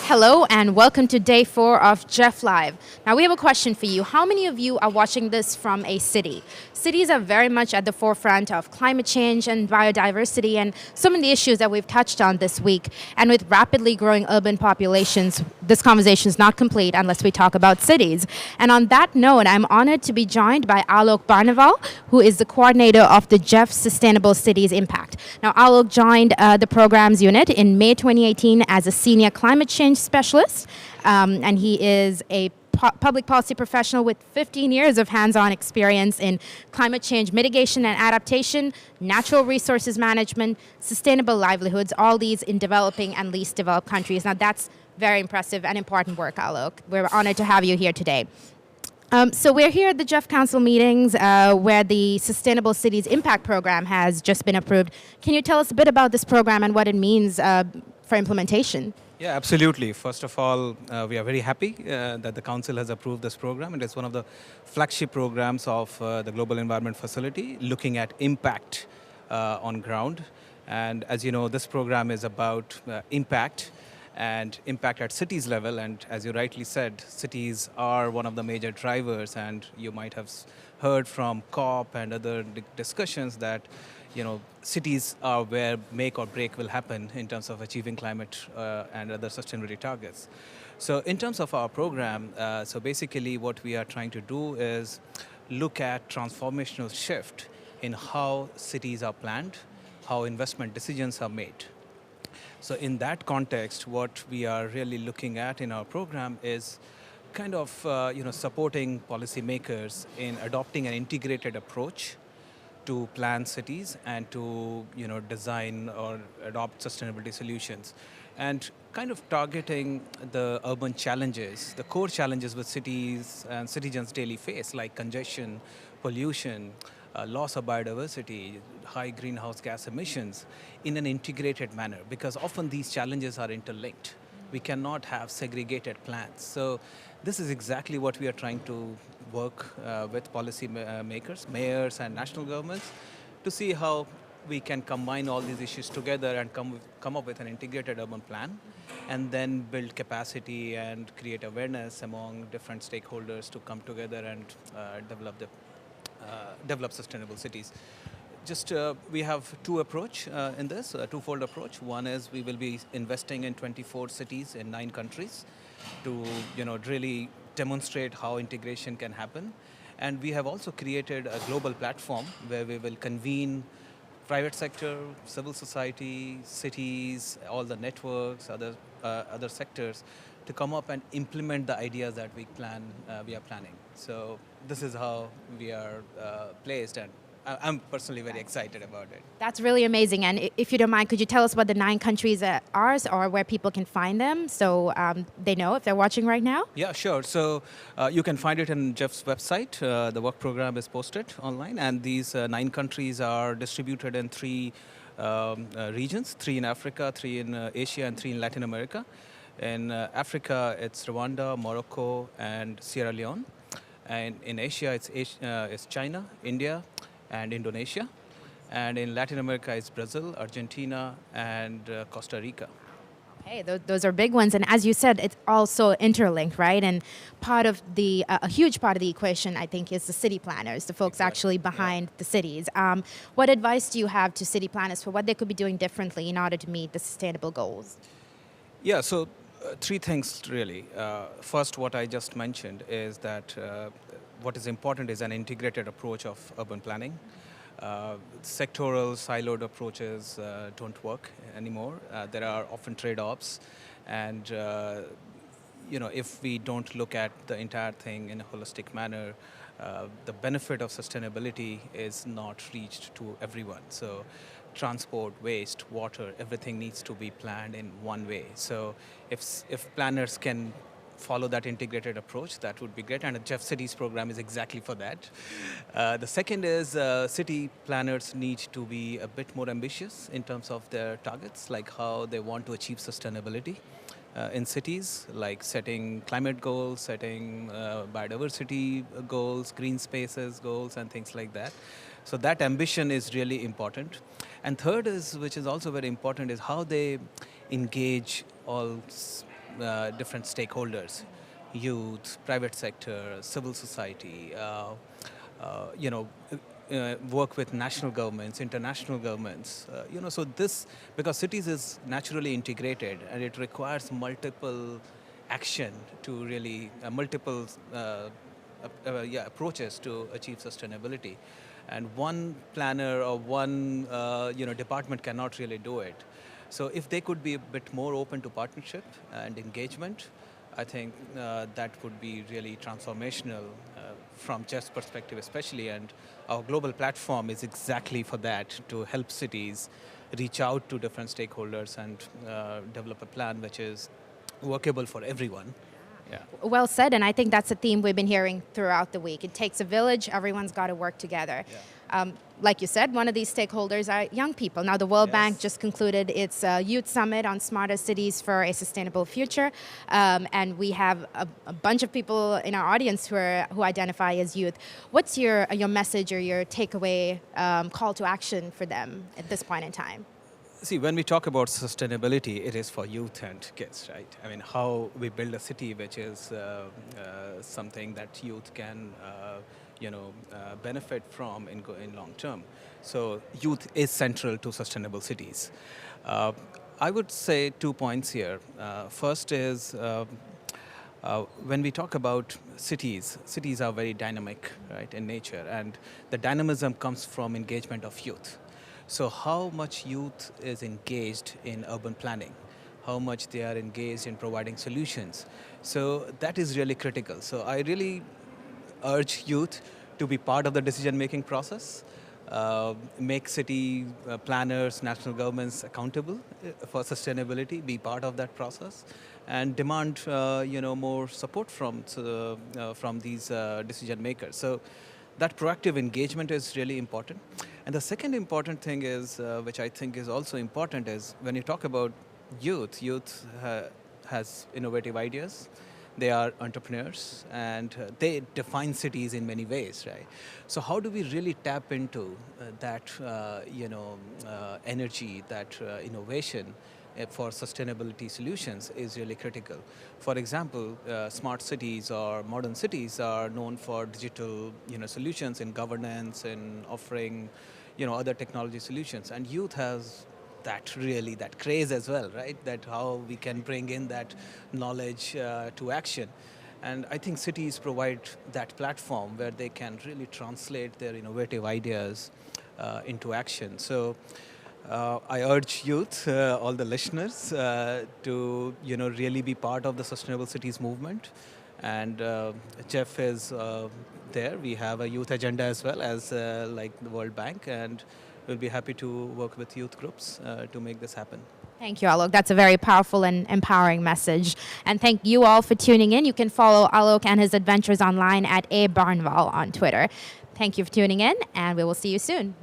Hello and welcome to day 4 of GEF Live. Now we have a question for you. How many of you are watching this from a city? Cities are very much at the forefront of climate change and biodiversity and some of the issues that we've touched on this week. And with rapidly growing urban populations, this conversation is not complete unless we talk about cities. And on that note, I'm honored to be joined by Aloke Barnwal, who is the coordinator of the GEF Sustainable Cities Impact. Now Aloke joined the programs unit in May 2018 as a senior climate change specialist, and he is a public policy professional with 15 years of hands-on experience in climate change mitigation and adaptation, natural resources management, sustainable livelihoods, all these in developing and least developed countries. Now that's very impressive and important work, Alok. We're honored to have you here today. So we're here at the GEF Council meetings where the Sustainable Cities Impact Program has just been approved. Can you tell us a bit about this program and what it means for implementation? Yeah, absolutely. First of all, we are very happy that the Council has approved this program. It is one of the flagship programs of the Global Environment Facility, looking at impact on ground. And as you know, this program is about impact and impact at cities level. And as you rightly said, cities are one of the major drivers. And you might have heard from COP and other discussions that cities are where make or break will happen in terms of achieving climate and other sustainability targets. So in terms of our program, so basically what we are trying to do is look at transformational shift in how cities are planned, how investment decisions are made. So in that context, what we are really looking at in our program is kind of supporting policymakers in adopting an integrated approach to plan cities and to design or adopt sustainability solutions, and kind of targeting the urban challenges, the core challenges with cities and citizens daily face, like congestion, pollution, loss of biodiversity, high greenhouse gas emissions, in an integrated manner, because often these challenges are interlinked. We cannot have segregated plans. So this is exactly what we are trying to work with policy makers, mayors and national governments to see how we can combine all these issues together and come up with an integrated urban plan, and then build capacity and create awareness among different stakeholders to come together and develop sustainable cities. We have two approach in this, a twofold approach. One is we will be investing in 24 cities in 9 countries to really demonstrate how integration can happen. And we have also created a global platform where we will convene private sector, civil society, cities, all the networks, other sectors to come up and implement the ideas that we are planning. So this is how we are placed, and I'm personally very excited about it. That's really amazing. And if you don't mind, could you tell us what the 9 countries are or where people can find them so they know if they're watching right now? Yeah, sure. So you can find it in GEF's website. The work program is posted online, and these 9 countries are distributed in 3 regions, 3 in Africa, 3 in Asia, and 3 in Latin America. In Africa, it's Rwanda, Morocco, and Sierra Leone. And in Asia, it's China, India, and Indonesia. And in Latin America, it's Brazil, Argentina, and Costa Rica. Hey, those are big ones. And as you said, it's also interlinked, right? And part of a huge part of the equation, I think, is the city planners, the folks actually behind the cities. What advice do you have to city planners for what they could be doing differently in order to meet the sustainable goals? Yeah, so 3 things really. First, what I just mentioned is that what is important is an integrated approach of urban planning. Sectoral, siloed approaches don't work anymore. There are often trade-offs, and if we don't look at the entire thing in a holistic manner, the benefit of sustainability is not reached to everyone. So transport, waste, water, everything needs to be planned in one way. So if planners can follow that integrated approach, that would be great. And the GEF Cities program is exactly for that. The second is city planners need to be a bit more ambitious in terms of their targets, like how they want to achieve sustainability in cities, like setting climate goals, setting biodiversity goals, green spaces goals, and things like that. So that ambition is really important. And third is, which is also very important, is how they engage all different stakeholders, youth, private sector, civil society, work with national governments, international governments. So this, because cities is naturally integrated and it requires multiple action to really, multiple approaches to achieve sustainability. And one planner or one department cannot really do it. So if they could be a bit more open to partnership and engagement, I think that would be really transformational from GEF's perspective especially, and our global platform is exactly for that, to help cities reach out to different stakeholders and develop a plan which is workable for everyone. Yeah. Well said, and I think that's a theme we've been hearing throughout the week. It takes a village, everyone's got to work together. Yeah. Like you said, one of these stakeholders are young people. Now, the World Bank just concluded its Youth Summit on Smarter Cities for a Sustainable Future, and we have a bunch of people in our audience who identify as youth. What's your message or your takeaway call to action for them at this point in time? See, when we talk about sustainability, it is for youth and kids, right? I mean, how we build a city which is something that youth can, benefit from in long term. So, youth is central to sustainable cities. I would say 2 points here. First is when we talk about cities are very dynamic, right, in nature, and the dynamism comes from engagement of youth. So how much youth is engaged in urban planning? How much they are engaged in providing solutions? So that is really critical. So I really urge youth to be part of the decision-making process, make city planners, national governments accountable for sustainability, be part of that process, and demand more support from these decision makers. So that proactive engagement is really important. And the second important thing is, which I think is also important, is when you talk about youth has innovative ideas. They are entrepreneurs, and they define cities in many ways, right? So how do we really tap into that, energy, that innovation for sustainability solutions is really critical. For example, smart cities or modern cities are known for digital, solutions in governance and offering, other technology solutions. And youth has that craze as well, right? That how we can bring in that knowledge to action. And I think cities provide that platform where they can really translate their innovative ideas into action. So I urge youth, all the listeners, to really be part of the Sustainable Cities movement. And GEF is there. We have a youth agenda as well as like the World Bank, and we'll be happy to work with youth groups to make this happen. Thank you, Alok. That's a very powerful and empowering message. And thank you all for tuning in. You can follow Alok and his adventures online at Barnwal on Twitter. Thank you for tuning in, and we will see you soon.